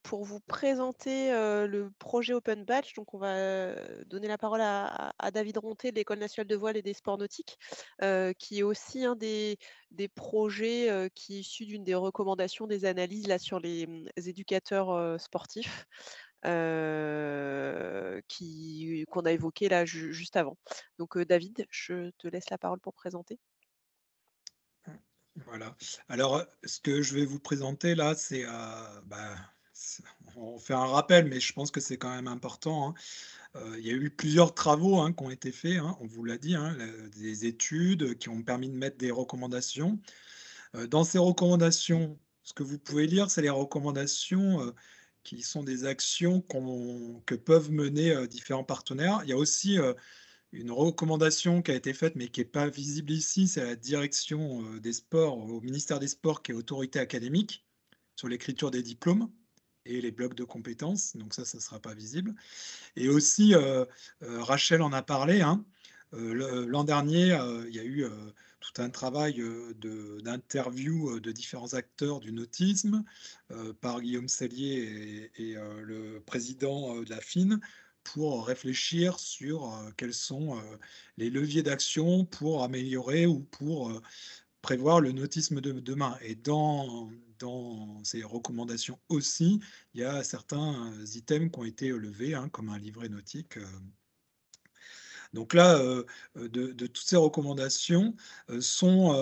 pour vous présenter, le projet Open Batch. Donc on va, donner la parole à David Ronté de l'École nationale de voile et des sports nautiques, qui est aussi un des projets, qui est issu d'une des recommandations des analyses là sur les, éducateurs, sportifs, qui qu'on a évoqué là juste avant. Donc, David, je te laisse la parole pour présenter. Voilà. Alors, ce que je vais vous présenter là, c'est, on fait un rappel, mais je pense que c'est quand même important, hein. Il y a eu plusieurs travaux, hein, qui ont été faits, hein, on vous l'a dit, hein, des études qui ont permis de mettre des recommandations. Dans ces recommandations, ce que vous pouvez lire, c'est les recommandations, qui sont des actions que peuvent mener, différents partenaires. Il y a aussi, une recommandation qui a été faite, mais qui est pas visible ici, c'est la direction, des sports, au ministère des Sports, qui est autorité académique, sur l'écriture des diplômes et les blocs de compétences, donc ça sera pas visible. Et aussi, Rachel en a parlé, hein, l'an dernier, il y a eu, tout un travail, d'interview, de différents acteurs du nautisme, par Guillaume Sellier et le président, de la FIN, pour réfléchir sur, quels sont, les leviers d'action pour améliorer ou pour, prévoir le nautisme de demain. Et dans ces recommandations aussi, il y a certains items qui ont été levés, hein, comme un livret nautique. Donc là, de toutes ces recommandations, sont,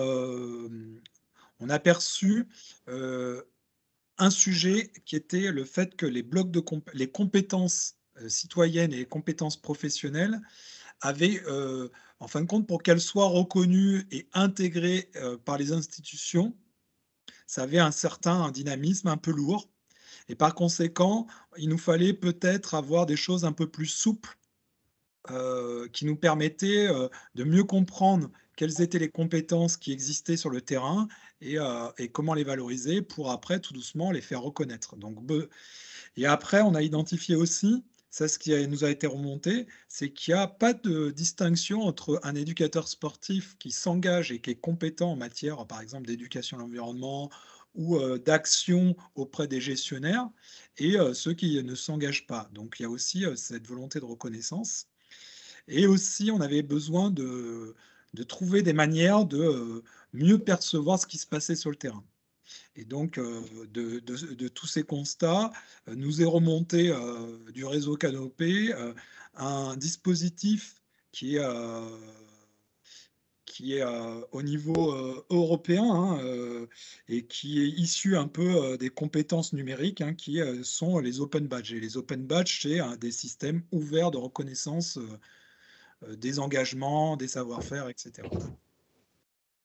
on a perçu, un sujet qui était le fait que les blocs de les compétences, citoyennes et les compétences professionnelles avaient, en fin de compte, pour qu'elles soient reconnues et intégrées, par les institutions, ça avait un dynamisme un peu lourd et par conséquent, il nous fallait peut-être avoir des choses un peu plus souples, qui nous permettaient, de mieux comprendre quelles étaient les compétences qui existaient sur le terrain et comment les valoriser pour après, tout doucement, les faire reconnaître. Et après, on a identifié aussi, ça ce nous a été remonté, c'est qu'il y a pas de distinction entre un éducateur sportif qui s'engage et qui est compétent en matière, par exemple, d'éducation à l'environnement ou, d'action auprès des gestionnaires et ceux qui ne s'engagent pas. Donc il y a aussi, cette volonté de reconnaissance et aussi on avait besoin de trouver des manières de, mieux percevoir ce qui se passait sur le terrain. Et donc, de tous ces constats, nous est remonté, du réseau Canopé, un dispositif qui est, heu, au niveau, européen, hein, et qui est issu un peu, des compétences numériques, hein, qui, sont les open badges et les open badges, c'est un des systèmes ouverts de reconnaissance, des engagements, des savoir-faire et cetera.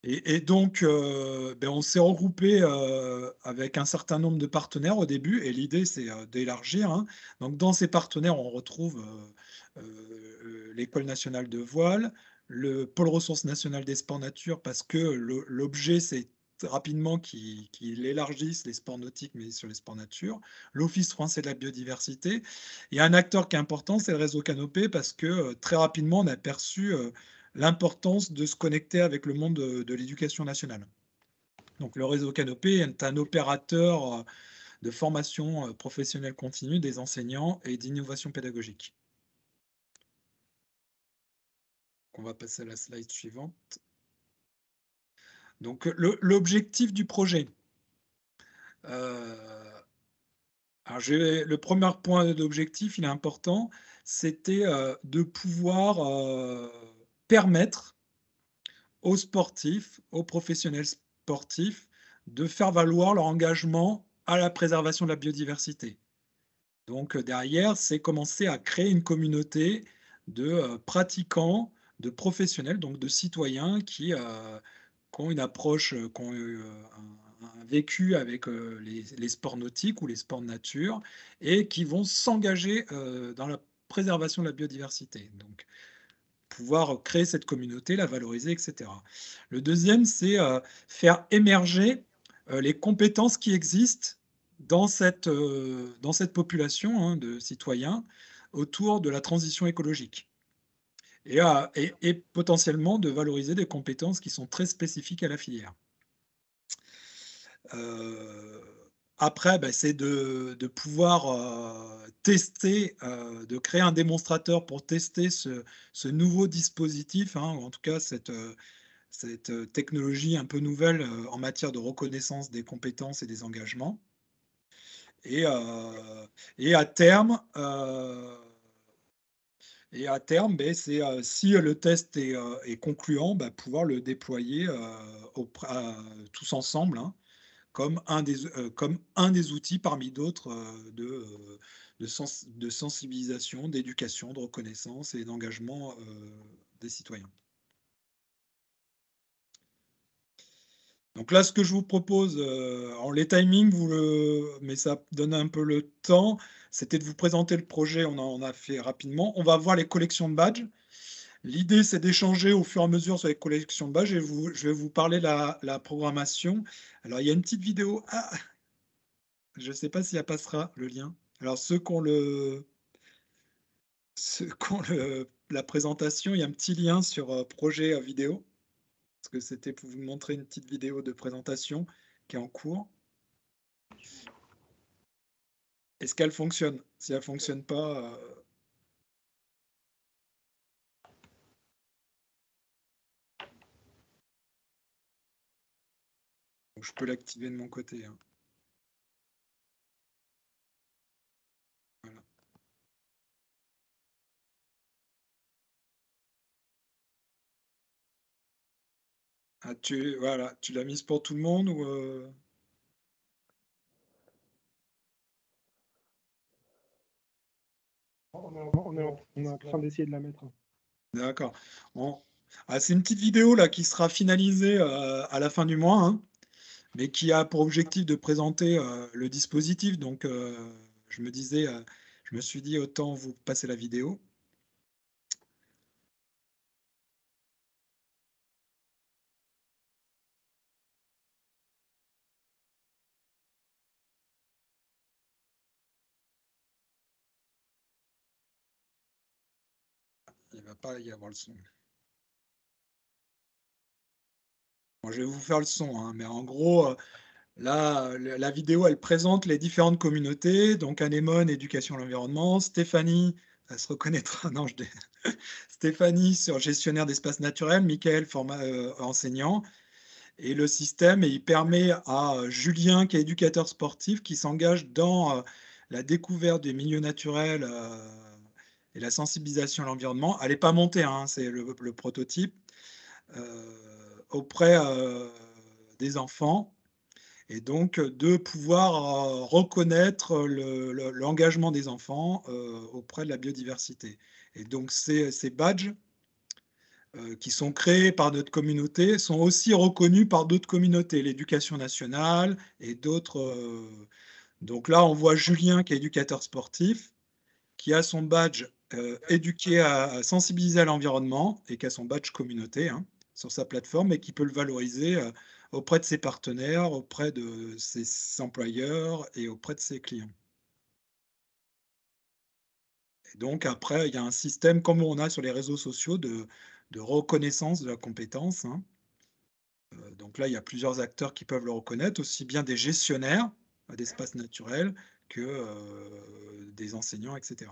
Et donc, on s'est regroupé avec un certain nombre de partenaires au début et l'idée c'est, d'élargir, hein. Donc dans ces partenaires, on retrouve, l'École nationale de voile, le pôle ressources nationales des sports nature parce que l'objet c'est rapidement qu'ils élargissent les sports nautiques, mais sur les sports nature, l'Office français de la biodiversité et un acteur qui est important, c'est le réseau Canopé parce que, très rapidement on a perçu, l'importance de se connecter avec le monde de l'éducation nationale. Donc le réseau Canopé est un opérateur, de formation, professionnelle continue des enseignants et d'innovation pédagogique. On va passer à la slide suivante. Donc l'objectif du projet, heu, alors le premier point d'objectif, il est important, c'était, de pouvoir, permettre aux sportifs, aux professionnels sportifs, de faire valoir leur engagement à la préservation de la biodiversité. Donc, derrière, c'est commencer à créer une communauté de, pratiquants, de professionnels, donc de citoyens qui ont une approche, qui ont eu, un vécu avec, les sports nautiques ou les sports de nature et qui vont s'engager, dans la préservation de la biodiversité. Donc pouvoir créer cette communauté, la valoriser et cetera. Le deuxième, c'est, faire émerger, les compétences qui existent dans cette population, hein, de citoyens autour de la transition écologique et potentiellement de valoriser des compétences qui sont très spécifiques à la filière. Heu, après, bah, c'est de pouvoir tester, de créer un démonstrateur pour tester ce nouveau dispositif, hein, ou en tout cas cette technologie un peu nouvelle en matière de reconnaissance des compétences et des engagements. Et, et à terme, ben, c'est si le test est concluant, bah, pouvoir le déployer tous ensemble, hein, comme un des outils parmi d'autres de sensibilisation, d'éducation, de reconnaissance et d'engagement des citoyens. Donc là, ce que je vous propose, en les timings, mais ça donne un peu le temps, c'était de vous présenter le projet, on en a fait rapidement. On va voir les collections de badges. L'idée, c'est d'échanger au fur et à mesure sur les collections de badges et je vais vous parler de la programmation. Alors, il y a une petite vidéo. Ah, je ne sais pas si elle passera, le lien. Alors, la présentation, il y a un petit lien sur projet vidéo, parce que c'était pour vous montrer une petite vidéo de présentation qui est en cours. Est-ce qu'elle fonctionne? Si elle ne fonctionne pas, je peux l'activer de mon côté, hein. Voilà. Ah, voilà, tu l'as mise pour tout le monde ou On est en train d'essayer de la mettre. D'accord. C'est une petite vidéo là qui sera finalisée à la fin du mois, hein, mais qui a pour objectif de présenter le dispositif. Donc, je me suis dit autant vous passer la vidéo. Il ne va pas y avoir le son. Bon, je vais vous faire le son, hein, mais en gros, là, la vidéo, elle présente les différentes communautés. Donc, Anémone, éducation à l'environnement. Stéphanie, elle se reconnaîtra. Non, Stéphanie sur gestionnaire d'espaces naturels. Michael, enseignant. Et le système, il permet à Julien, qui est éducateur sportif, qui s'engage dans la découverte des milieux naturels et la sensibilisation à l'environnement. Elle n'est pas montée, hein, c'est le prototype, auprès des enfants. Et donc, de pouvoir reconnaître l'engagement des enfants auprès de la biodiversité. Et donc, ces badges qui sont créés par notre communauté sont aussi reconnus par d'autres communautés, l'éducation nationale et d'autres. Donc là, on voit Julien qui est éducateur sportif, qui a son badge éduqué à sensibiliser à l'environnement et qui a son badge communauté, hein, sur sa plateforme et qui peut le valoriser auprès de ses partenaires, auprès de ses employeurs et auprès de ses clients. Et donc après, il y a un système comme on a sur les réseaux sociaux de reconnaissance de la compétence, hein. Donc là, il y a plusieurs acteurs qui peuvent le reconnaître, aussi bien des gestionnaires d'espaces naturels que des enseignants, etc.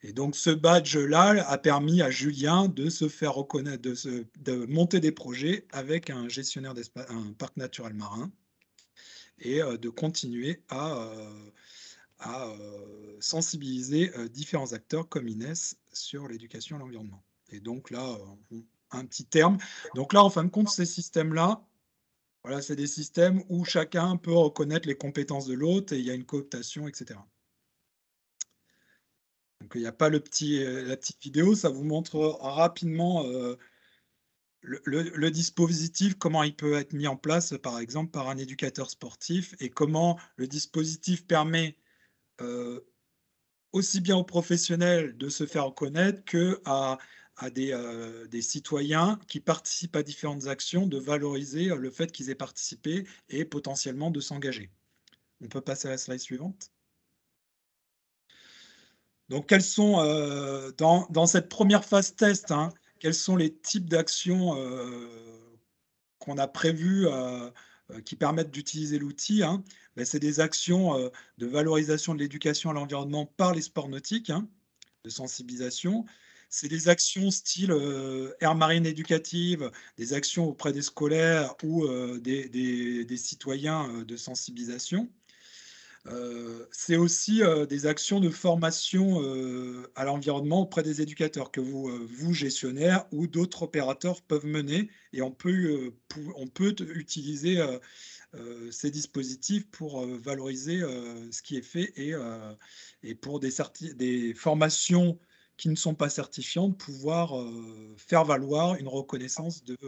Et donc ce badge-là a permis à Julien de se faire reconnaître, de monter des projets avec un gestionnaire d'espace, un parc naturel marin, et de continuer à sensibiliser différents acteurs comme Inès sur l'éducation à l'environnement. Et donc là, un petit terme. Donc là, en fin de compte, ces systèmes-là, voilà, c'est des systèmes où chacun peut reconnaître les compétences de l'autre et il y a une cooptation, etc. Donc il n'y a pas la petite vidéo, ça vous montre rapidement le dispositif, comment il peut être mis en place, par exemple, par un éducateur sportif et comment le dispositif permet aussi bien aux professionnels de se faire reconnaître qu'à des citoyens qui participent à différentes actions, de valoriser le fait qu'ils aient participé et potentiellement de s'engager. On peut passer à la slide suivante. Donc, quels sont, dans cette première phase test, hein, quels sont les types d'actions qu'on a prévues qui permettent d'utiliser l'outil, hein. ben, c'est des actions de valorisation de l'éducation à l'environnement par les sports nautiques, hein, de sensibilisation. C'est des actions style aire marine éducative, des actions auprès des scolaires ou des citoyens de sensibilisation. C'est aussi des actions de formation à l'environnement auprès des éducateurs que vous, gestionnaires ou d'autres opérateurs peuvent mener, et on peut utiliser ces dispositifs pour valoriser ce qui est fait, et pour des formations qui ne sont pas certifiantes, pouvoir faire valoir une reconnaissance de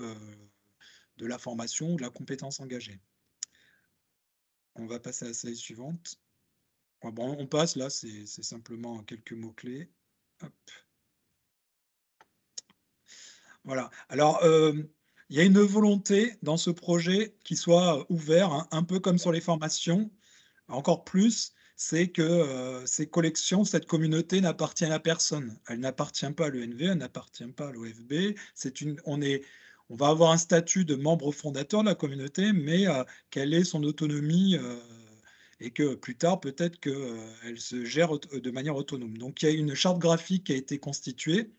la formation ou de la compétence engagée. On va passer à la slide suivante. Bon, on passe, là, c'est simplement quelques mots-clés. Hop. Voilà. Alors, il y a une volonté dans ce projet qui soit ouvert, hein, un peu comme sur les formations, encore plus, c'est que ces collections, cette communauté n'appartient à personne. Elle n'appartient pas à l'ENV, elle n'appartient pas à l'OFB. On va avoir un statut de membre fondateur de la communauté, mais quelle est son autonomie, et que plus tard, peut-être qu'elle se gère de manière autonome. Donc, il y a une charte graphique qui a été constituée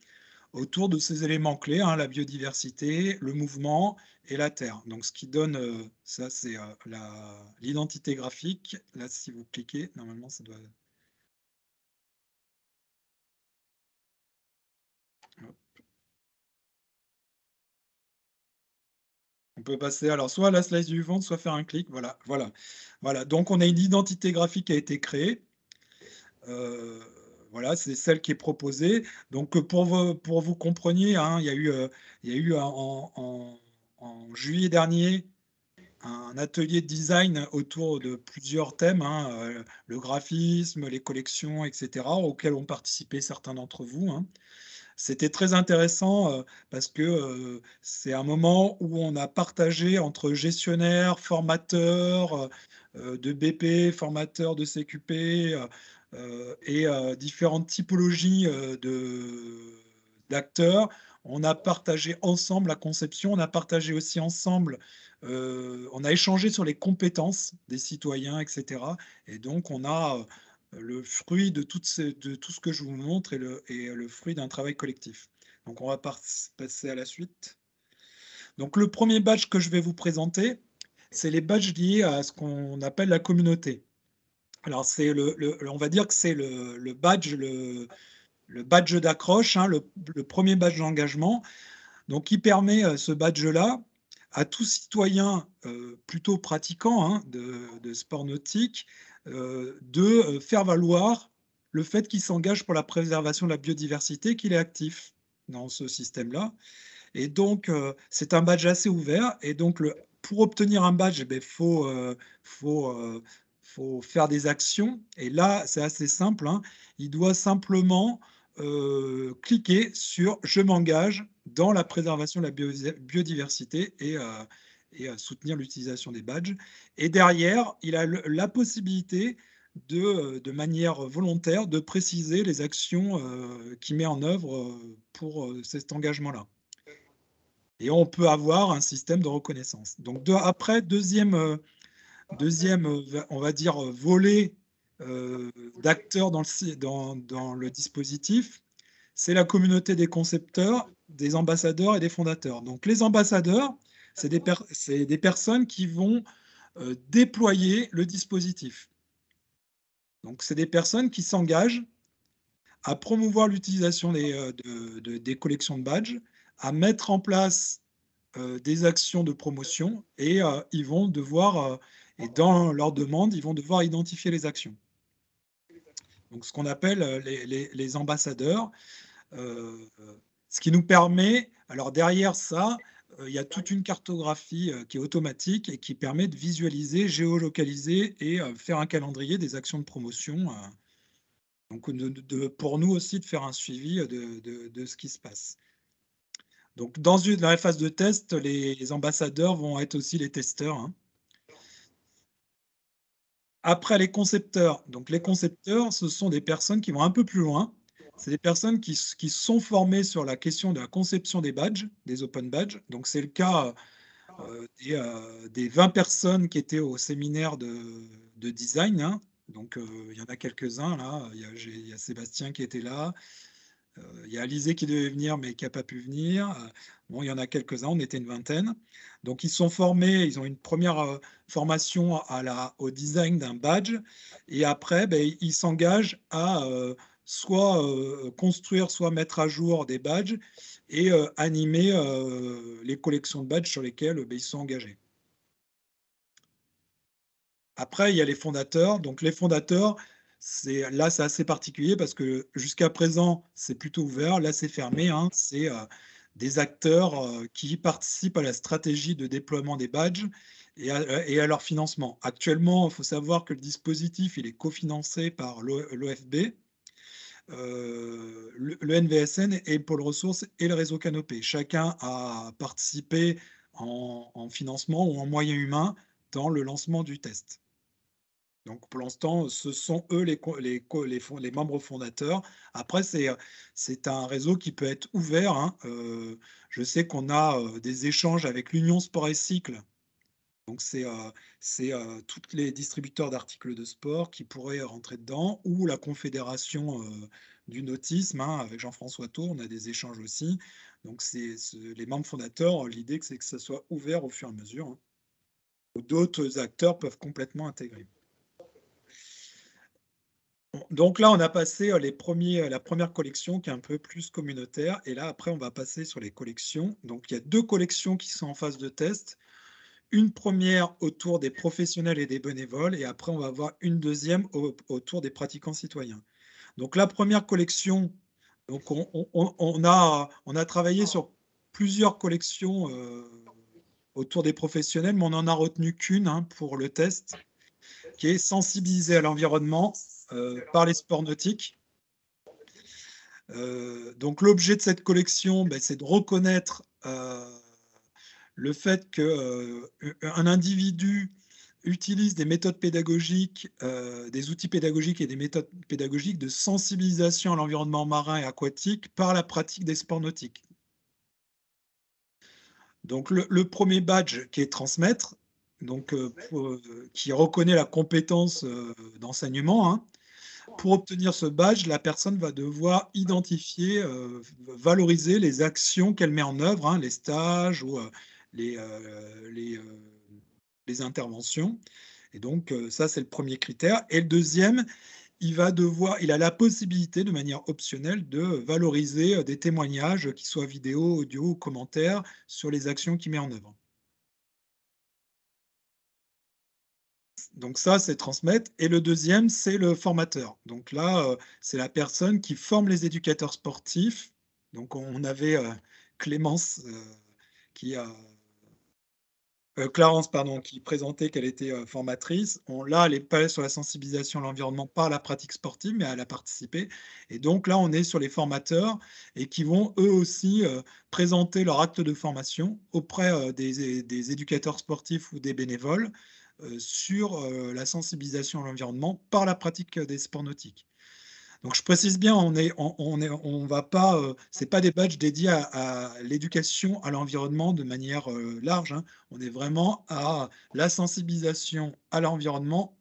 autour de ces éléments clés, hein, la biodiversité, le mouvement et la terre. Donc, ce qui donne, ça, c'est l'identité graphique. Là, si vous cliquez, normalement, ça doit... Hop. On peut passer, alors, soit à la slide suivante, soit faire un clic. Voilà, voilà. Voilà. Donc, on a une identité graphique qui a été créée. Voilà, c'est celle qui est proposée. Donc, pour vous compreniez, hein, il y a eu en juillet dernier un atelier de design autour de plusieurs thèmes, hein, le graphisme, les collections, etc., auxquels ont participé certains d'entre vous, hein. C'était très intéressant parce que c'est un moment où on a partagé entre gestionnaires, formateurs de BP, formateurs de CQP, et différentes typologies d'acteurs. On a partagé ensemble la conception, on a partagé aussi ensemble, on a échangé sur les compétences des citoyens, etc. Et donc, on a le fruit de tout ce que je vous montre, et le fruit d'un travail collectif. Donc, on va passer à la suite. Donc, le premier badge que je vais vous présenter, c'est les badges liés à ce qu'on appelle la communauté. Alors, on va dire que c'est le badge d'accroche, hein, le premier badge d'engagement, donc qui permet ce badge-là à tout citoyen plutôt pratiquant, hein, de sport nautique, de faire valoir le fait qu'il s'engage pour la préservation de la biodiversité, qu'il est actif dans ce système-là. Et donc, c'est un badge assez ouvert. Et donc, pour obtenir un badge, il faut faire des actions. Et là, c'est assez simple, hein. Il doit simplement cliquer sur « Je m'engage dans la préservation de la biodiversité » et soutenir l'utilisation des badges. Et derrière, il a la possibilité de manière volontaire, de préciser les actions qu'il met en œuvre pour cet engagement-là. Et on peut avoir un système de reconnaissance. Donc, après, deuxième, on va dire, volet d'acteurs dans le dispositif, c'est la communauté des concepteurs, des ambassadeurs et des fondateurs. Donc, les ambassadeurs, c'est des personnes qui vont déployer le dispositif. Donc, c'est des personnes qui s'engagent à promouvoir l'utilisation des collections de badges, à mettre en place des actions de promotion, et ils vont devoir, et dans leur demande, ils vont devoir identifier les actions. Donc, ce qu'on appelle les ambassadeurs, ce qui nous permet, alors derrière ça, il y a toute une cartographie qui est automatique et qui permet de visualiser, géolocaliser et faire un calendrier des actions de promotion. Donc, pour nous aussi, de faire un suivi de ce qui se passe. Donc, dans la phase de test, les ambassadeurs vont être aussi les testeurs, hein. Après, les concepteurs. Donc, les concepteurs, ce sont des personnes qui vont un peu plus loin. C'est des personnes qui sont formées sur la question de la conception des badges, des open badges. Donc, c'est le cas des 20 personnes qui étaient au séminaire de design, hein. Donc, il y en a quelques-uns là. Il y a Sébastien qui était là. Il y a Alizé qui devait venir mais qui n'a pas pu venir. Bon, il y en a quelques-uns, on était une vingtaine. Donc, ils sont formés, ils ont une première formation au design d'un badge. Et après, ben, ils s'engagent à soit construire, soit mettre à jour des badges et animer les collections de badges sur lesquelles ben, ils sont engagés. Après, il y a les fondateurs. Donc, les fondateurs, là, c'est assez particulier parce que jusqu'à présent, c'est plutôt ouvert. Là, c'est fermé, hein. C'est des acteurs qui participent à la stratégie de déploiement des badges et à leur financement. Actuellement, il faut savoir que le dispositif, il est cofinancé par l'OFB, le NVSN et Pôle Ressources et le réseau Canopé. Chacun a participé en financement ou en moyens humains dans le lancement du test. Donc pour l'instant, ce sont eux les membres fondateurs. Après, c'est un réseau qui peut être ouvert, hein. Je sais qu'on a des échanges avec l'Union Sport et Cycle. Donc c'est tous les distributeurs d'articles de sport qui pourraient rentrer dedans, ou la Confédération du nautisme, hein, avec Jean-François Tour, on a des échanges aussi. Donc les membres fondateurs, l'idée c'est que ça soit ouvert au fur et à mesure, hein, où d'autres acteurs peuvent complètement intégrer. Donc là, on a passé la première collection qui est un peu plus communautaire. Et là, après, on va passer sur les collections. Donc, il y a 2 collections qui sont en phase de test. Une première autour des professionnels et des bénévoles. Et après, on va avoir une deuxième autour des pratiquants citoyens. Donc, la première collection, donc on a travaillé sur plusieurs collections autour des professionnels, mais on n'en a retenu qu'une, hein, pour le test, qui est sensibiliser à l'environnement par les sports nautiques. Donc l'objet de cette collection, ben, c'est de reconnaître le fait qu'un individu utilise des méthodes pédagogiques, des outils pédagogiques et des méthodes pédagogiques de sensibilisation à l'environnement marin et aquatique par la pratique des sports nautiques. Donc le premier badge qui est transmettre, donc, qui reconnaît la compétence d'enseignement, hein. Pour obtenir ce badge, la personne va devoir identifier, valoriser les actions qu'elle met en œuvre, hein, les stages ou les interventions. Et donc, ça, c'est le premier critère. Et le deuxième, il a la possibilité, de manière optionnelle, de valoriser des témoignages, qu'ils soient vidéo, audio ou commentaires, sur les actions qu'il met en œuvre. Donc ça, c'est transmettre. Et le deuxième, c'est le formateur. Donc là, c'est la personne qui forme les éducateurs sportifs. Donc on avait Clarence, pardon, qui présentait qu'elle était formatrice. Là, elle n'est pas sur la sensibilisation à l'environnement par la pratique sportive, mais elle a participé. Et donc là, on est sur les formateurs et qui vont eux aussi présenter leur acte de formation auprès des éducateurs sportifs ou des bénévoles sur la sensibilisation à l'environnement par la pratique des sports nautiques. Donc je précise bien, on va pas, c'est pas des badges dédiés à l'éducation à l'environnement de manière large, hein. On est vraiment à la sensibilisation à l'environnement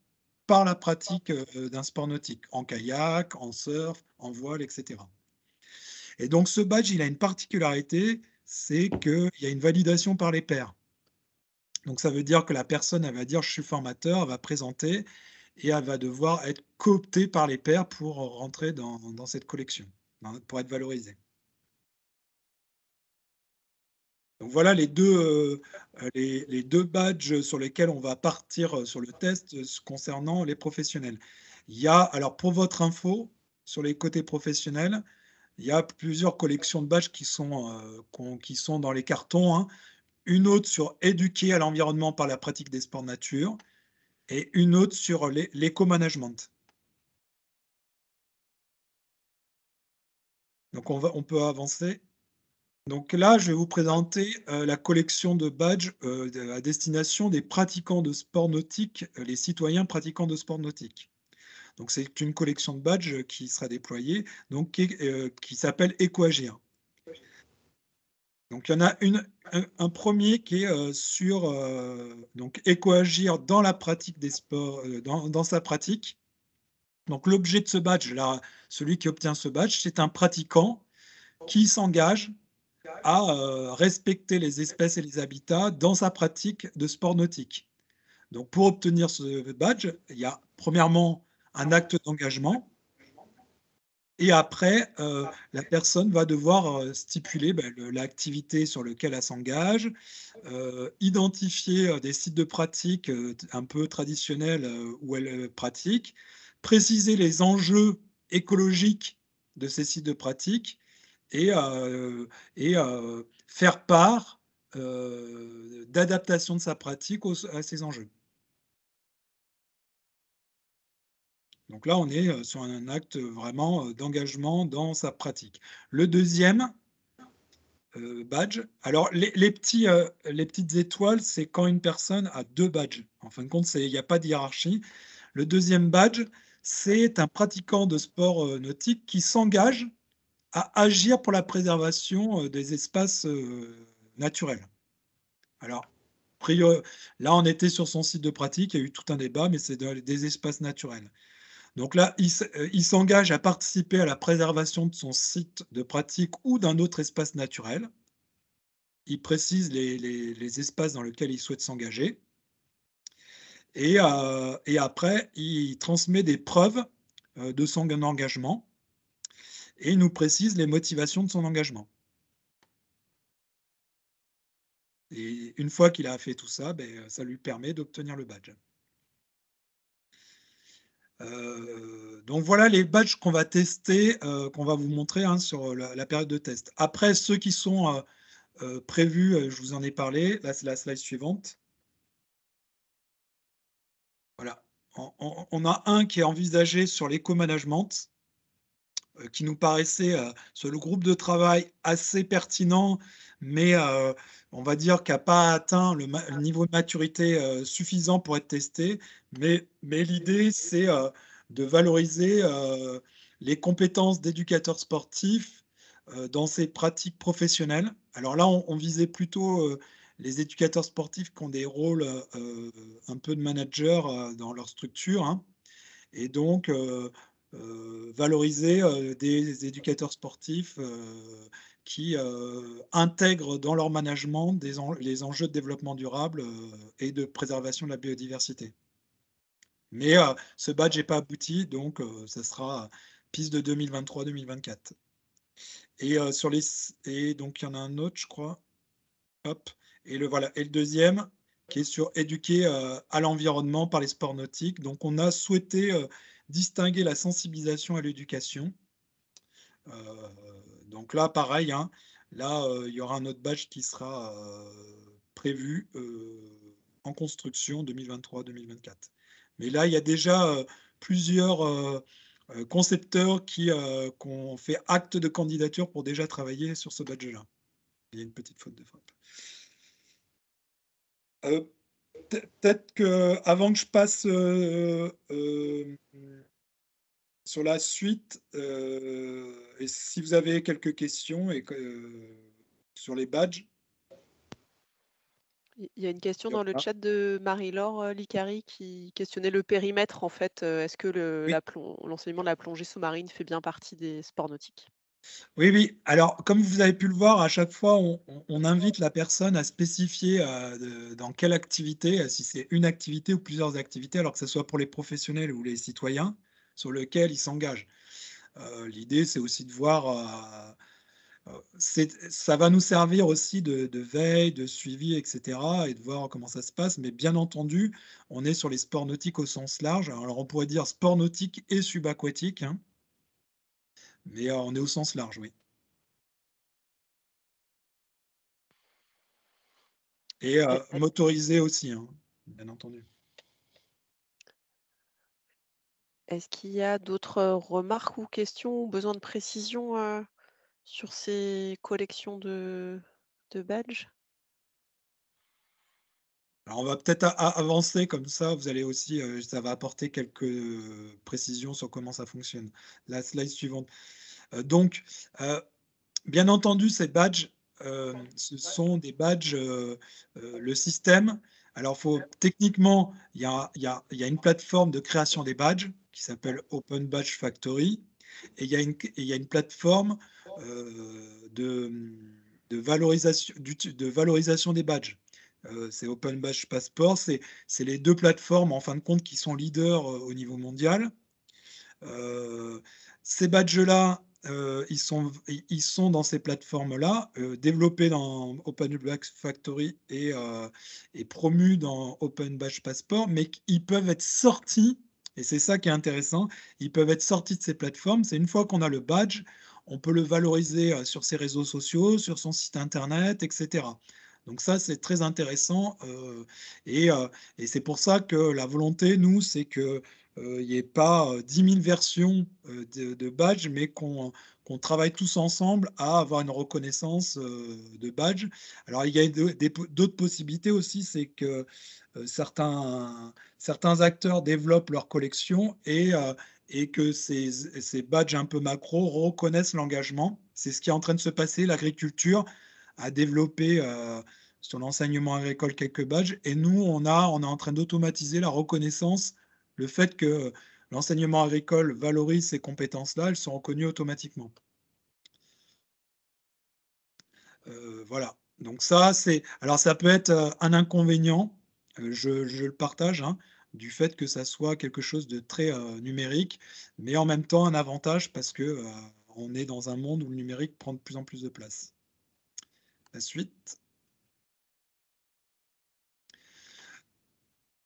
par la pratique d'un sport nautique, en kayak, en surf, en voile, etc. Et donc ce badge, il a une particularité, c'est qu'il y a une validation par les pairs. Donc ça veut dire que la personne, elle va dire je suis formateur, elle va présenter et elle va devoir être cooptée par les pairs pour rentrer dans cette collection, pour être valorisée. Donc voilà les deux badges sur lesquels on va partir sur le test concernant les professionnels. Il y a, alors pour votre info, sur les côtés professionnels, il y a plusieurs collections de badges qui sont dans les cartons, hein. Une autre sur éduquer à l'environnement par la pratique des sports nature et une autre sur l'éco-management. Donc on peut avancer. Donc là, je vais vous présenter la collection de badges à destination des pratiquants de sport nautique, les citoyens pratiquants de sport nautique. Donc c'est une collection de badges qui sera déployée, donc qui s'appelle EcoAgir. Donc, il y en a un premier qui est sur donc écoagir dans la pratique des sports, dans sa pratique. Donc, l'objet de ce badge, là, celui qui obtient ce badge, c'est un pratiquant qui s'engage à respecter les espèces et les habitats dans sa pratique de sport nautique. Donc, pour obtenir ce badge, il y a premièrement un acte d'engagement. Et après, la personne va devoir stipuler l'activité sur laquelle elle s'engage, identifier des sites de pratique un peu traditionnels où elle pratique, préciser les enjeux écologiques de ces sites de pratique et, faire part d'adaptation de sa pratique à ces enjeux. Donc là, on est sur un acte vraiment d'engagement dans sa pratique. Le deuxième badge, alors les petites étoiles, c'est quand une personne a 2 badges. En fin de compte, il n'y a pas de hiérarchie. Le deuxième badge, c'est un pratiquant de sport nautique qui s'engage à agir pour la préservation des espaces naturels. Alors, là, on était sur son site de pratique, il y a eu tout un débat, mais c'est des espaces naturels. Donc là, il s'engage à participer à la préservation de son site de pratique ou d'un autre espace naturel. Il précise les espaces dans lesquels il souhaite s'engager. Et après, il transmet des preuves de son engagement et il nous précise les motivations de son engagement. Et une fois qu'il a fait tout ça, ça lui permet d'obtenir le badge. Donc voilà les badges qu'on va tester, qu'on va vous montrer sur la période de test. Après, ceux qui sont prévus, je vous en ai parlé, là c'est la slide suivante. Voilà. On a un qui est envisagé sur l'éco-management, qui nous paraissait sur le groupe de travail assez pertinent, mais on va dire qu'il n'a pas atteint le niveau de maturité suffisant pour être testé. Mais l'idée, c'est de valoriser les compétences d'éducateurs sportifs dans ses pratiques professionnelles. Alors là, on visait plutôt les éducateurs sportifs qui ont des rôles un peu de manager dans leur structure, hein. Et donc, valoriser des éducateurs sportifs qui intègrent dans leur management les enjeux de développement durable et de préservation de la biodiversité. Mais ce badge n'est pas abouti, donc ça sera piste de 2023-2024. Et donc il y en a un autre, je crois. Hop. Et voilà. Et le deuxième, qui est sur éduquer à l'environnement par les sports nautiques. Donc, on a souhaité distinguer la sensibilisation à l'éducation. Donc là, pareil, hein, là, il y aura un autre badge qui sera prévu en construction 2023-2024. Mais là, il y a déjà plusieurs concepteurs qui ont fait acte de candidature pour déjà travailler sur ce badge-là. Il y a une petite faute de frappe. Peut-être que avant que je passe sur la suite, et si vous avez quelques questions sur les badges. Il y a une question dans le chat de Marie-Laure Licari qui questionnait le périmètre en fait. Est-ce que l'enseignement de la plongée sous-marine fait bien partie des sports nautiques? Oui, oui. Alors, comme vous avez pu le voir, à chaque fois, on invite la personne à spécifier dans quelle activité, si c'est une activité ou plusieurs activités, alors que ce soit pour les professionnels ou les citoyens, sur lesquels ils s'engagent. L'idée, c'est aussi de voir, ça va nous servir aussi de veille, de suivi, etc., et de voir comment ça se passe. Mais bien entendu, on est sur les sports nautiques au sens large. Alors, on pourrait dire sport nautique et subaquatique, hein, mais on est au sens large, oui. Et motorisé aussi, hein, bien entendu. Est-ce qu'il y a d'autres remarques ou questions ou besoin de précision sur ces collections de badges? Alors, on va peut-être avancer comme ça, vous allez aussi, ça va apporter quelques précisions sur comment ça fonctionne. La slide suivante. Donc, bien entendu, ces badges, ce sont des badges, le système. Alors, techniquement, il y a une plateforme de création des badges qui s'appelle Open Badge Factory, et il y a une plateforme de valorisation des badges. C'est Open Badge Passport, c'est les deux plateformes en fin de compte qui sont leaders au niveau mondial. Ces badges-là, ils sont dans ces plateformes-là, développés dans Open Badge Factory et promus dans Open Badge Passport, mais ils peuvent être sortis, et c'est ça qui est intéressant, ils peuvent être sortis de ces plateformes. C'est une fois qu'on a le badge, on peut le valoriser sur ses réseaux sociaux, sur son site internet, etc. Donc ça, c'est très intéressant, et c'est pour ça que la volonté, nous, c'est que il n'y ait pas 10 000 versions de badge, mais qu'on travaille tous ensemble à avoir une reconnaissance de badge. Alors, il y a d'autres possibilités aussi, c'est que certains acteurs développent leur collection et que ces badges un peu macro reconnaissent l'engagement. C'est ce qui est en train de se passer. L'agriculture a développé sur l'enseignement agricole quelques badges, et nous, on est en train d'automatiser la reconnaissance. Le fait que l'enseignement agricole valorise ces compétences-là, elles sont reconnues automatiquement. Voilà. Donc ça, alors ça peut être un inconvénient, je le partage, hein, du fait que ça soit quelque chose de très numérique, mais en même temps un avantage parce que on est dans un monde où le numérique prend de plus en plus de place. La suite.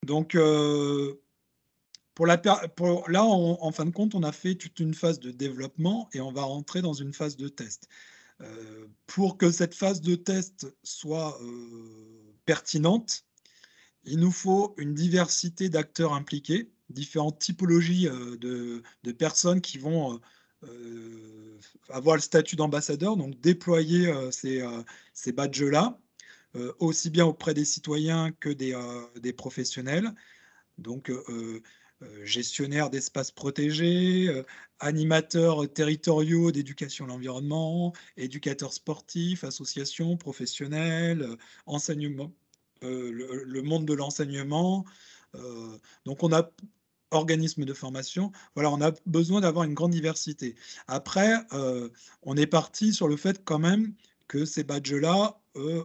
Donc, là, en fin de compte, on a fait toute une phase de développement et on va rentrer dans une phase de test. Pour que cette phase de test soit pertinente, il nous faut une diversité d'acteurs impliqués, différentes typologies de personnes qui vont avoir le statut d'ambassadeur, donc déployer ces badges-là, aussi bien auprès des citoyens que des professionnels. Donc, gestionnaires d'espaces protégés, animateurs territoriaux d'éducation à l'environnement, éducateurs sportifs, associations professionnelles, enseignement, le monde de l'enseignement. Donc, on a organismes de formation. Voilà, on a besoin d'avoir une grande diversité. Après, on est parti sur le fait quand même que ces badges-là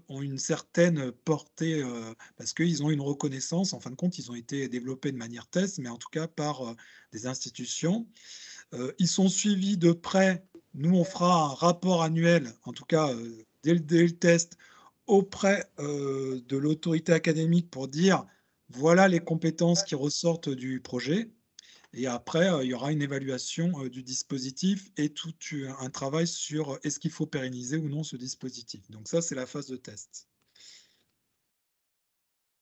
ont une certaine portée parce qu'ils ont une reconnaissance. En fin de compte, ils ont été développés de manière test, mais en tout cas par des institutions. Ils sont suivis de près. Nous, on fera un rapport annuel, en tout cas dès le test, auprès de l'autorité académique pour dire voilà les compétences qui ressortent du projet. Et après, il y aura une évaluation du dispositif et tout un travail sur est-ce qu'il faut pérenniser ou non ce dispositif. Donc ça, c'est la phase de test.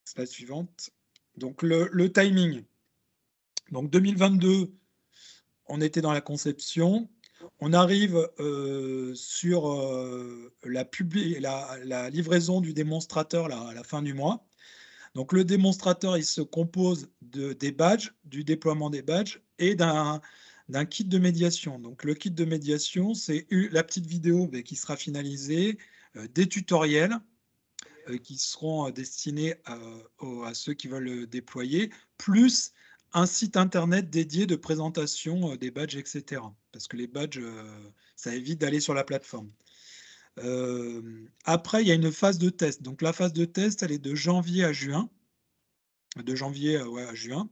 Slide suivante. Donc le timing. Donc 2022, on était dans la conception. On arrive sur la livraison du démonstrateur là, à la fin du mois. Donc le démonstrateur, il se compose des badges, du déploiement des badges et d'un kit de médiation. Donc le kit de médiation, c'est la petite vidéo qui sera finalisée, des tutoriels qui seront destinés à ceux qui veulent le déployer, plus un site internet dédié de présentation des badges, etc. Parce que les badges, ça évite d'aller sur la plateforme. Après, il y a une phase de test. Donc la phase de test, elle est de janvier à juin. De janvier à juin.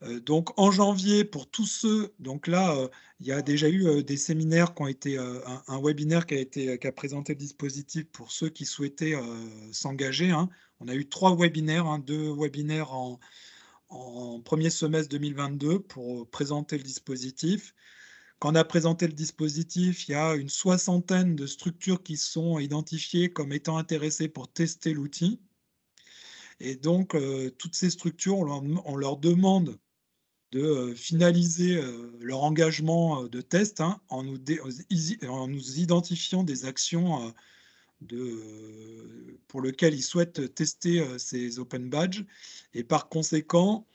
Donc en janvier, pour tous ceux, donc là, il y a déjà eu des séminaires qui ont été, un webinaire qui a présenté le dispositif pour ceux qui souhaitaient s'engager. Hein. On a eu 3 webinaires, 2 webinaires en premier semestre 2022 pour présenter le dispositif. Quand on a présenté le dispositif, il y a une 60aine de structures qui sont identifiées comme étant intéressées pour tester l'outil. Et donc, toutes ces structures, on leur demande de finaliser leur engagement de test hein, en nous identifiant des actions pour lesquelles ils souhaitent tester ces open badges. Et par conséquent,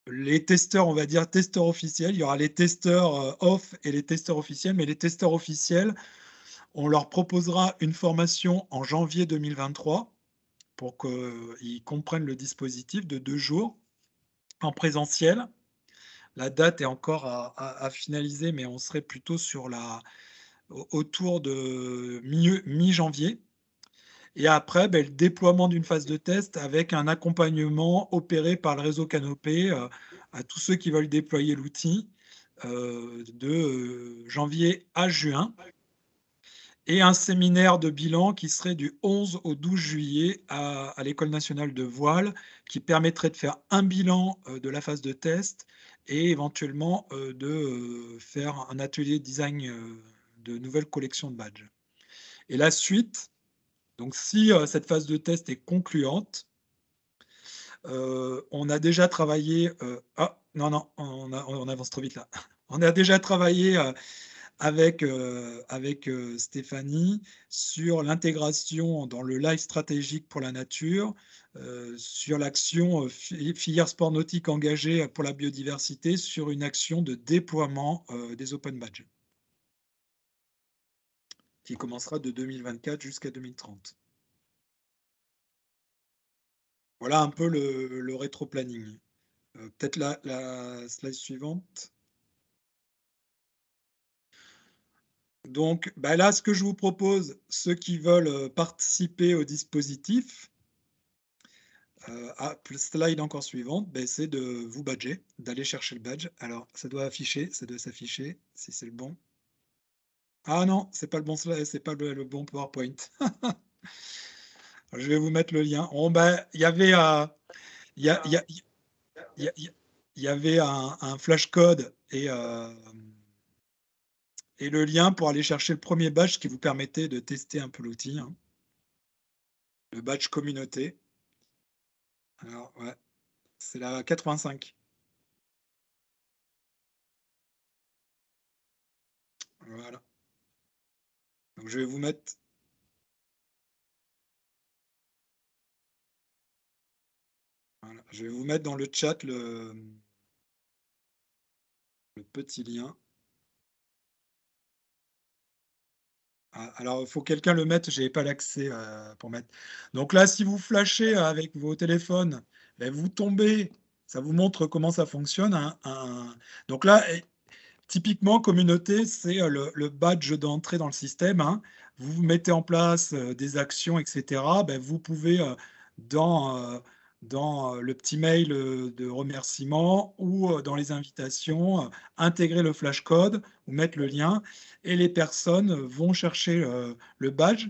les testeurs, on va dire testeurs officiels, il y aura les testeurs off et les testeurs officiels, mais les testeurs officiels, On leur proposera une formation en janvier 2023 pour qu'ils comprennent le dispositif de 2 jours en présentiel. La date est encore à finaliser, mais on serait plutôt sur autour de mi-janvier. Et après, beh, le déploiement d'une phase de test avec un accompagnement opéré par le réseau Canopé, à tous ceux qui veulent déployer l'outil, de janvier à juin. Et un séminaire de bilan qui serait du 11 au 12 juillet à l'École nationale de voile, qui permettrait de faire un bilan de la phase de test et éventuellement de faire un atelier design de nouvelles collections de badges. Et la suite, donc si cette phase de test est concluante, on a déjà travaillé. Ah, non, non, on avance trop vite là. On a déjà travaillé avec Stéphanie sur l'intégration dans le live stratégique pour la nature, sur l'action filière sport nautique engagée pour la biodiversité, sur une action de déploiement des Open Badges, qui commencera de 2024 jusqu'à 2030. Voilà un peu le rétro-planning. Peut-être la slide suivante. Donc bah là, ce que je vous propose, ceux qui veulent participer au dispositif, slide encore suivante, ben, c'est de vous badger, d'aller chercher le badge. Alors, ça doit s'afficher, si c'est le bon. Ah non, c'est pas le bon slide, c'est pas le bon PowerPoint. Je vais vous mettre le lien. Bon, ben, il y avait, il y a- il y a- il y avait un flash code et le lien pour aller chercher le premier badge qui vous permettait de tester un peu l'outil, hein. Le badge communauté. Alors, ouais, c'est la 85. Voilà. Donc, je vais vous mettre. Voilà. Je vais vous mettre dans le chat le petit lien. Ah, alors, il faut que quelqu'un le mette, je n'avais pas l'accès pour mettre. Donc là, si vous flashez avec vos téléphones, ben, vous tombez, ça vous montre comment ça fonctionne, hein, donc là, typiquement, communauté, c'est le badge d'entrée dans le système, hein. Vous mettez en place des actions, etc. Ben, vous pouvez, dans le petit mail de remerciement ou dans les invitations, intégrer le flashcode ou mettre le lien et les personnes vont chercher le badge.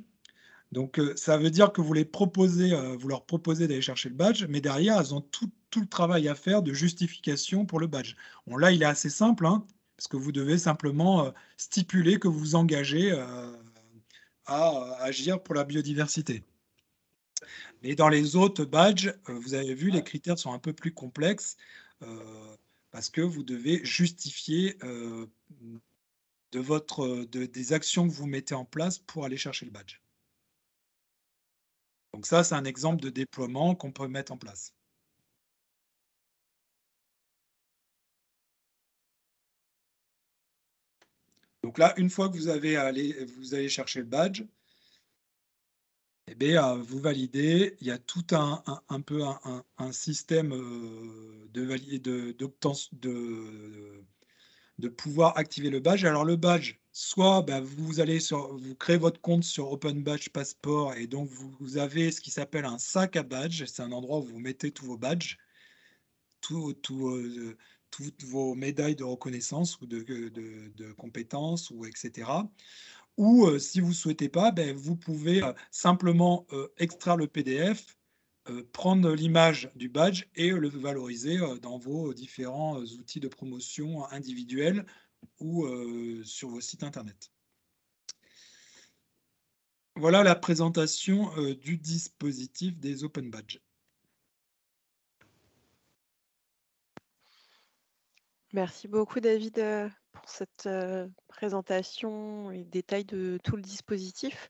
Donc, ça veut dire que vous leur proposez d'aller chercher le badge, mais derrière, elles ont tout le travail à faire de justification pour le badge. Bon, là, il est assez simple, hein, parce que vous devez simplement stipuler que vous vous engagez à agir pour la biodiversité. Mais dans les autres badges, vous avez vu, les critères sont un peu plus complexes parce que vous devez justifier des actions que vous mettez en place pour aller chercher le badge. Donc ça, c'est un exemple de déploiement qu'on peut mettre en place. Donc là, une fois que vous allez chercher le badge, eh bien, vous validez. Il y a tout un peu un système de pouvoir activer le badge. Alors le badge, soit vous créez votre compte sur Open Badge Passport et donc vous avez ce qui s'appelle un sac à badge. C'est un endroit où vous mettez tous vos badges, toutes vos médailles de reconnaissance ou de compétences, ou etc. Ou si vous ne souhaitez pas, ben, vous pouvez simplement extraire le PDF, prendre l'image du badge et le valoriser dans vos différents outils de promotion individuels ou sur vos sites internet. Voilà la présentation du dispositif des Open Badges. Merci beaucoup, David, pour cette présentation et détail de tout le dispositif.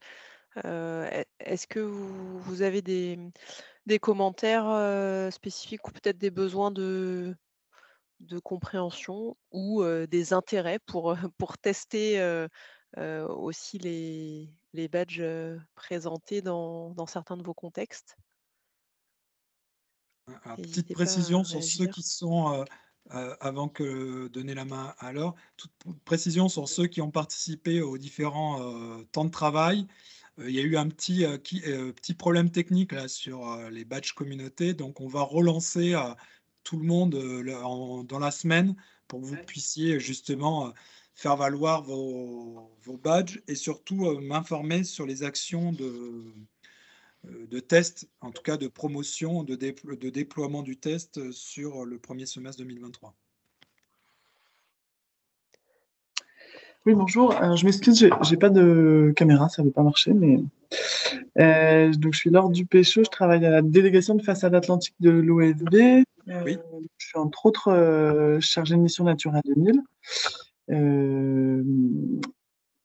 Est-ce que vous avez des commentaires spécifiques ou peut-être des besoins de compréhension ou des intérêts pour, pour tester aussi les badges présentés dans certains de vos contextes. Alors, petite N'hésitez pas à précision sur ceux réagir. qui sont, avant que donner la main à Laure, toute précision sur ceux qui ont participé aux différents temps de travail. Il y a eu un petit problème technique là, sur les badges communautés. Donc, on va relancer tout le monde dans la semaine pour que vous puissiez justement faire valoir vos badges et surtout m'informer sur les actions de test, en tout cas de promotion, de déploiement du test sur le premier semestre 2023. Oui, bonjour. Alors, je m'excuse, j'ai pas de caméra, ça veut pas marcher, mais donc je suis Laure Dupéchaud, je travaille à la délégation de façade atlantique de l'OFB. Oui. Je suis entre autres chargée de mission Natura 2000.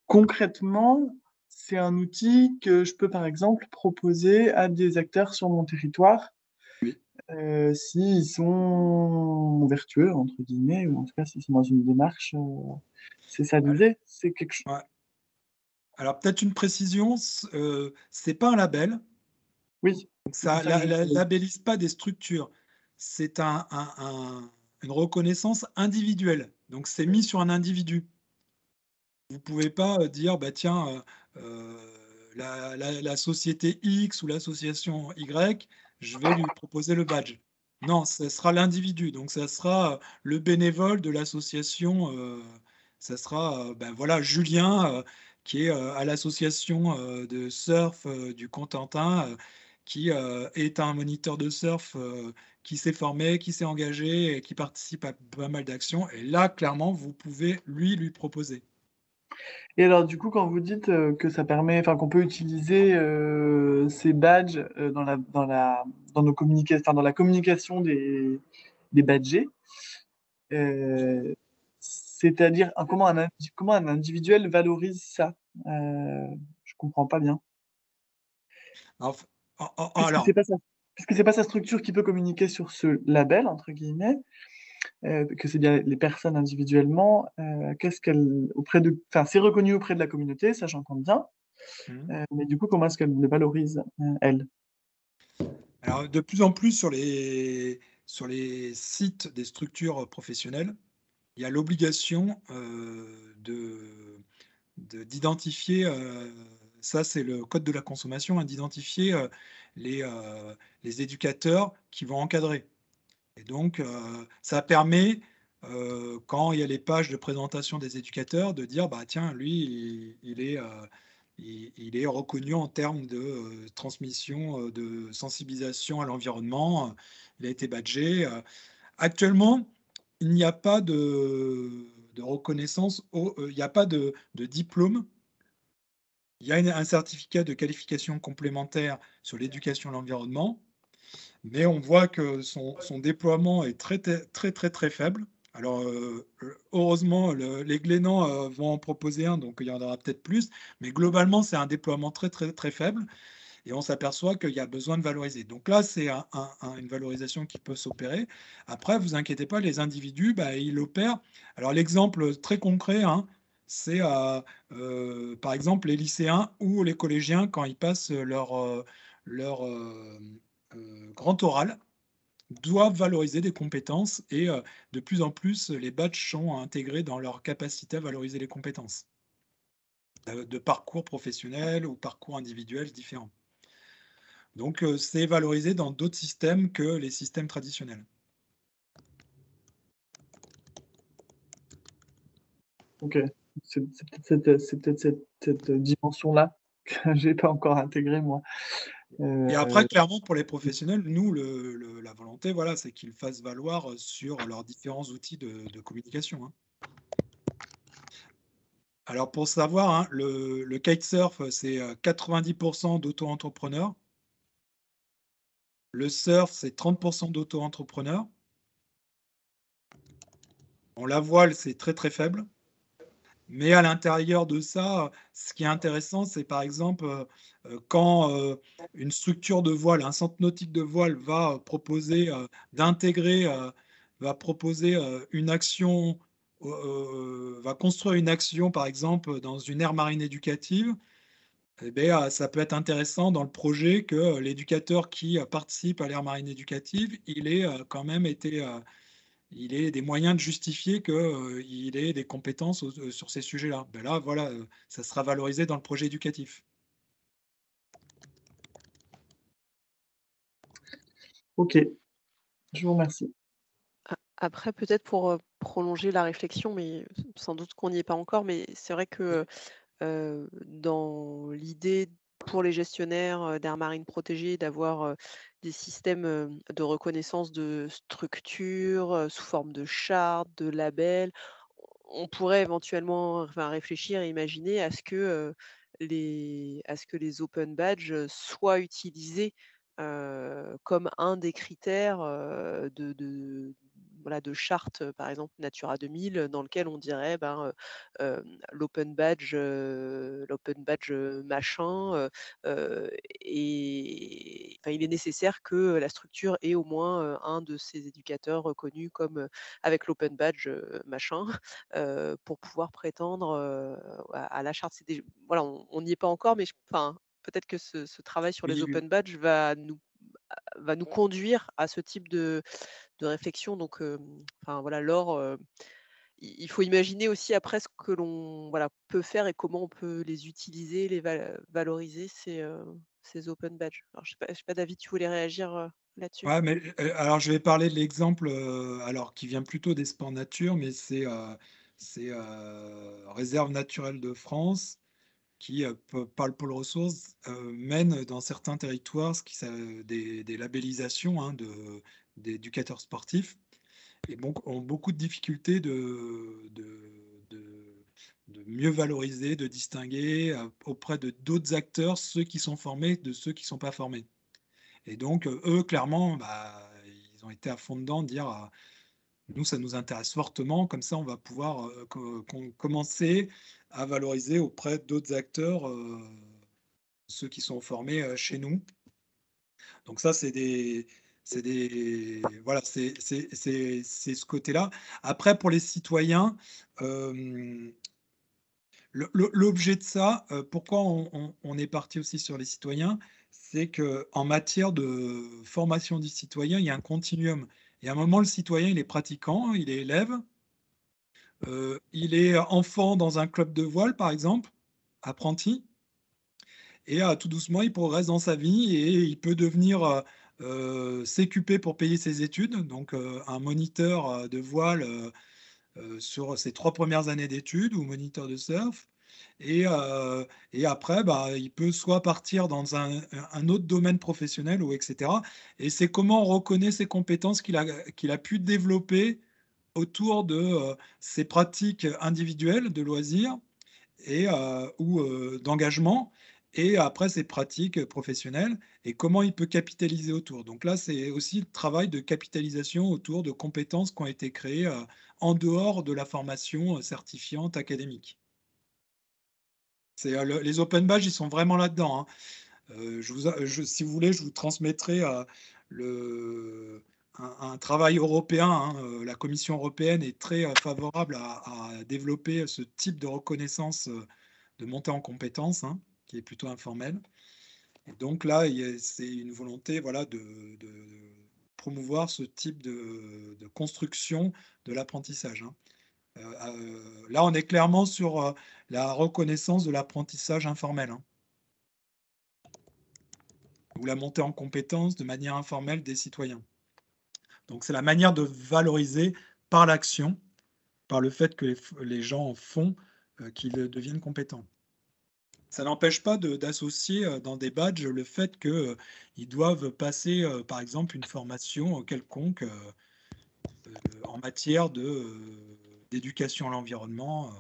Concrètement, c'est un outil que je peux par exemple proposer à des acteurs sur mon territoire. Oui. S'ils sont vertueux, entre guillemets, ou en tout cas s'ils sont dans une démarche, c'est ça l'idée, c'est quelque chose. Ouais. Alors peut-être une précision, c'est pas un label. Oui. Donc ça labellise pas des structures. C'est une reconnaissance individuelle. Donc c'est mis sur un individu. Vous pouvez pas dire, bah tiens, la société X ou l'association Y, je vais lui proposer le badge. Non, ce sera l'individu. Donc ça sera le bénévole de l'association. Ça sera, ben voilà, Julien, qui est à l'association de surf du Cotentin, qui est un moniteur de surf qui s'est formé, qui s'est engagé et qui participe à pas mal d'actions. Et là, clairement, vous pouvez lui proposer. Et alors, du coup, quand vous dites que ça permet, enfin, qu'on peut utiliser ces badges dans nos communications, enfin, dans la communication des badgés, c'est-à-dire comment un individuel valorise ça? Je comprends pas bien. Alors, Puisque c'est pas sa structure qui peut communiquer sur ce label, entre guillemets, que c'est bien les personnes individuellement, enfin, c'est reconnu auprès de la communauté, ça j'entends bien, mais du coup, comment est-ce qu'elle le valorise, elle? alors, de plus en plus sur les sites des structures professionnelles, il y a l'obligation d'identifier, ça c'est le code de la consommation, hein, d'identifier les éducateurs qui vont encadrer. Et donc, ça permet, quand il y a les pages de présentation des éducateurs, de dire, bah tiens, lui, il est reconnu en termes de transmission, de sensibilisation à l'environnement, il a été badgé. Actuellement, il n'y a pas de reconnaissance, il n'y a pas de diplôme. Il y a un certificat de qualification complémentaire sur l'éducation à l'environnement, mais on voit que son déploiement est très, très, très, très faible. Alors, heureusement, les Glénans vont en proposer un, donc il y en aura peut-être plus, mais globalement, c'est un déploiement très, très, très faible, et on s'aperçoit qu'il y a besoin de valoriser. Donc là, c'est une valorisation qui peut s'opérer. Après, vous inquiétez pas, les individus, bah, ils l'opèrent. Alors, l'exemple très concret, hein, c'est par exemple les lycéens ou les collégiens quand ils passent leur grand oral doivent valoriser des compétences et de plus en plus, les badges sont intégrés dans leur capacité à valoriser les compétences de parcours professionnel ou parcours individuel différents. Donc, c'est valorisé dans d'autres systèmes que les systèmes traditionnels. Ok, c'est peut-être cette dimension-là que j'ai pas encore intégrée, moi. Et après, clairement, pour les professionnels, nous, la volonté, voilà, c'est qu'ils fassent valoir sur leurs différents outils de communication, hein. Alors, pour savoir, hein, le kitesurf, c'est 90% d'auto-entrepreneurs. Le surf, c'est 30% d'auto-entrepreneurs. La voile, c'est très, très faible. Mais à l'intérieur de ça, ce qui est intéressant, c'est par exemple quand une structure de voile, un centre nautique de voile va proposer d'intégrer, va proposer une action va construire une action, par exemple, dans une aire marine éducative, eh bien, ça peut être intéressant dans le projet que l'éducateur qui participe à l'aire marine éducative, il ait quand même été, il ait des moyens de justifier qu'il ait des compétences sur ces sujets-là. Ben là, voilà, ça sera valorisé dans le projet éducatif. Ok, je vous remercie. Après, peut-être pour prolonger la réflexion, mais sans doute qu'on n'y est pas encore, mais c'est vrai que dans l'idée pour les gestionnaires d'aires marines protégées d'avoir des systèmes de reconnaissance de structures sous forme de chartes, de labels, on pourrait éventuellement réfléchir et imaginer à ce que les open badges soient utilisés comme un des critères voilà, de charte, par exemple Natura 2000, dans lequel on dirait l'open badge machin, et enfin, il est nécessaire que la structure ait au moins un de ces éducateurs reconnus comme avec l'open badge machin, pour pouvoir prétendre à la charte. Voilà, on n'y est pas encore, mais enfin, peut-être que ce travail sur les Oui, oui. open badges va nous conduire à ce type de réflexion. Donc, enfin voilà, Laure, il faut imaginer aussi après ce que l'on voilà, peut faire et comment on peut les utiliser, les valoriser ces open badges. Alors je sais pas David, tu voulais réagir, là-dessus? Ouais, mais alors je vais parler de l'exemple alors qui vient plutôt des sports nature, mais c'est Réserve naturelle de France qui, par le pôle ressources, mène dans certains territoires des labellisations hein, d'éducateurs sportifs et donc ont beaucoup de difficultés de mieux valoriser, de distinguer auprès de d'autres acteurs ceux qui sont formés de ceux qui ne sont pas formés. Et donc, eux, clairement, bah, ils ont été à fond dedans, de dire nous, ça nous intéresse fortement, comme ça, on va pouvoir commencer à valoriser auprès d'autres acteurs ceux qui sont formés chez nous. Donc ça, voilà, c'est ce côté-là. Après, pour les citoyens, euh, l'objet de ça, pourquoi on est parti aussi sur les citoyens, c'est qu'en matière de formation du citoyen, il y a un continuum. Et à un moment, le citoyen, il est pratiquant, il est élève, il est enfant dans un club de voile, par exemple, apprenti, et tout doucement, il progresse dans sa vie et il peut devenir CQP pour payer ses études, donc un moniteur de voile sur ses 3 premières années d'études ou moniteur de surf. Et après, bah, il peut soit partir dans un autre domaine professionnel ou etc. Et c'est comment on reconnaît ses compétences qu'il a pu développer autour de ses pratiques individuelles de loisirs ou d'engagement, et après ses pratiques professionnelles, et comment il peut capitaliser autour. Donc là, c'est aussi le travail de capitalisation autour de compétences qui ont été créées en dehors de la formation certifiante académique. Les open badges, ils sont vraiment là-dedans, hein. Si vous voulez, je vous transmettrai un travail européen, hein. La Commission européenne est très favorable à développer ce type de reconnaissance de montée en compétences, hein, qui est plutôt informelle. Et donc là, c'est une volonté voilà, de promouvoir ce type de construction de l'apprentissage, hein. Là, on est clairement sur la reconnaissance de l'apprentissage informel, hein, ou la montée en compétences de manière informelle des citoyens. Donc c'est la manière de valoriser par l'action, par le fait que les gens en font, qu'ils deviennent compétents. Ça n'empêche pas d'associer dans des badges le fait qu'ils doivent passer, par exemple, une formation quelconque en matière d'éducation à l'environnement.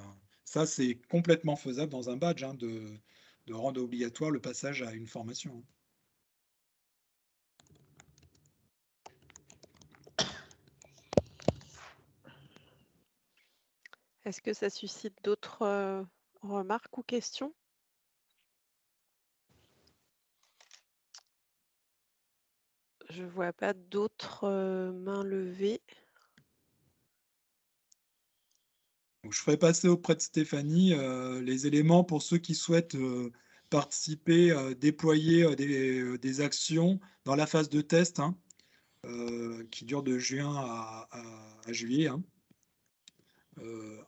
Ça, c'est complètement faisable dans un badge, hein, de rendre obligatoire le passage à une formation. Est-ce que ça suscite d'autres remarques ou questions? Je vois pas d'autres mains levées. Donc, je ferai passer auprès de Stéphanie les éléments pour ceux qui souhaitent participer, déployer des actions dans la phase de test, hein, qui dure de juin à juillet, hein.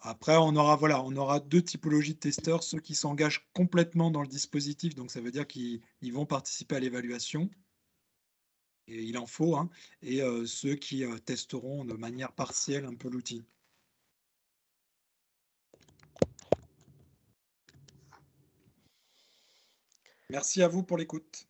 Après, on aura deux typologies de testeurs, ceux qui s'engagent complètement dans le dispositif, donc ça veut dire qu'ils vont participer à l'évaluation, et il en faut, hein, et ceux qui testeront de manière partielle un peu l'outil. Merci à vous pour l'écoute.